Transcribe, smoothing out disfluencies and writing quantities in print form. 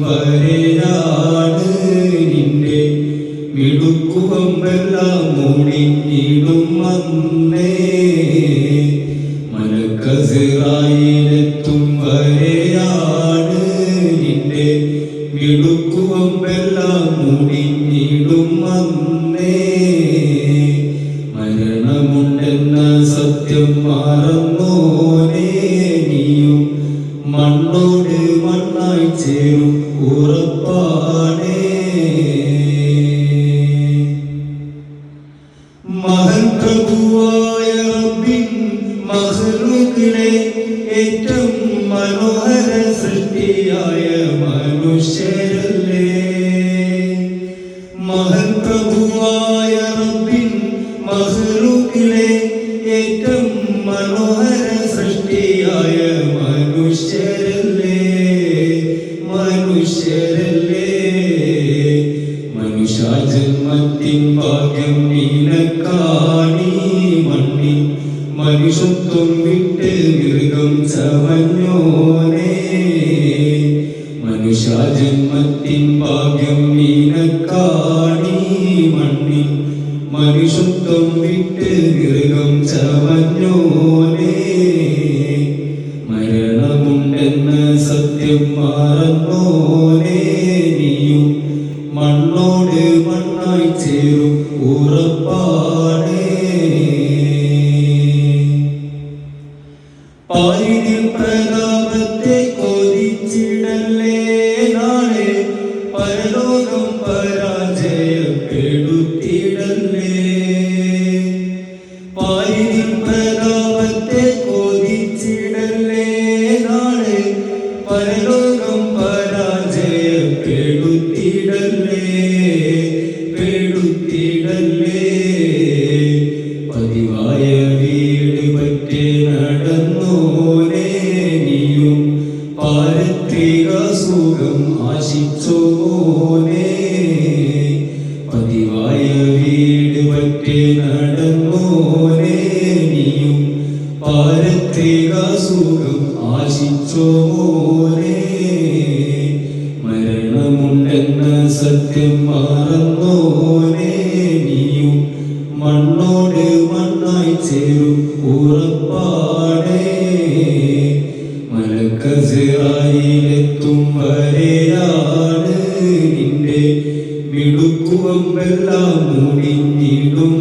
വരെയാണ് നിന്റെ മിടുക്കുവമ്പെല്ലാം മൂടിഞ്ഞിടും അന്നേ. മലക്കസിറായിലെത്തും വരെയാണ് നിന്റെ മിടുക്കുവമ്പെല്ലാം മൂടിഞ്ഞിടും അന്നേ. മരണമുണ്ടെന്ന സത്യം മറന്നോനേ നീയും മണ്ണോട് മണ്ണായി ചേരും ഉറപ്പാണേ. മഹൻ പ്രഭുവായ റബ്ബിൻ മഖ്ലൂഖിലെ ഏറ്റവും മനോഹര സൃഷ്ടിയായ മനുഷ്യരല്ലേ. മഹൻ പ്രഭുവായ റബ്ബിൻ മഖ്ലൂഖിലെ ഏറ്റവും മനോഹര സൃഷ്ടിയായ മനുഷ്യരല്ലേ. മനുഷ്യജന്മത്തിൻ ഭാഗ്യം നിനക്കാണീ മണ്ണിൽ മനുഷ്യത്വം വിട്ട് മൃഗം ചമഞ്ഞോനേ. മനുഷ്യജന്മത്തിൻ ഭാഗ്യം നിനക്കാണീ മണ്ണിൽ മനുഷ്യത്വം വിട്ട് മൃഗം ചമഞ്ഞോനേ. മരണമുണ്ടെന്ന സത്യം മറന്നോനേ നീയും മണ്ണോട് മണ്ണായി ചേരും ഉറപ്പാണേ. പാരിതിൽ പ്രതാപത്തെ കൊതിച്ചിടല്ലേ നാളെ പരലോകം പരാജയപ്പെടുത്തിടല്ലേ. പാരിതിൽ പ്രതാപത്തെ കൊതിച്ചിടല്ലേ നാളെ പരലോകം പരാജയപ്പെടുത്തിടല്ലേ. പതിവായ വീട് പറ്റി നടന്നോനേ നീയും പാരത്രിക സുഖം ആശിച്ചോനേ. പതിവായ വീട് പറ്റി നടന്നോനേ നീയും പാരത്രിക സുഖം ആശിച്ചോനേ. മരണമുണ്ടെന്ന സത്യം മറന്നോനേ നീയും മണ്ണോട് മണ്ണായി ചേരും ഉറപ്പാണേ. മലക്കസിറായിലെത്തും വരെയാണ് നിന്റെ മിടുക്കുവമ്പെല്ലാം മൂടിഞ്ഞിടും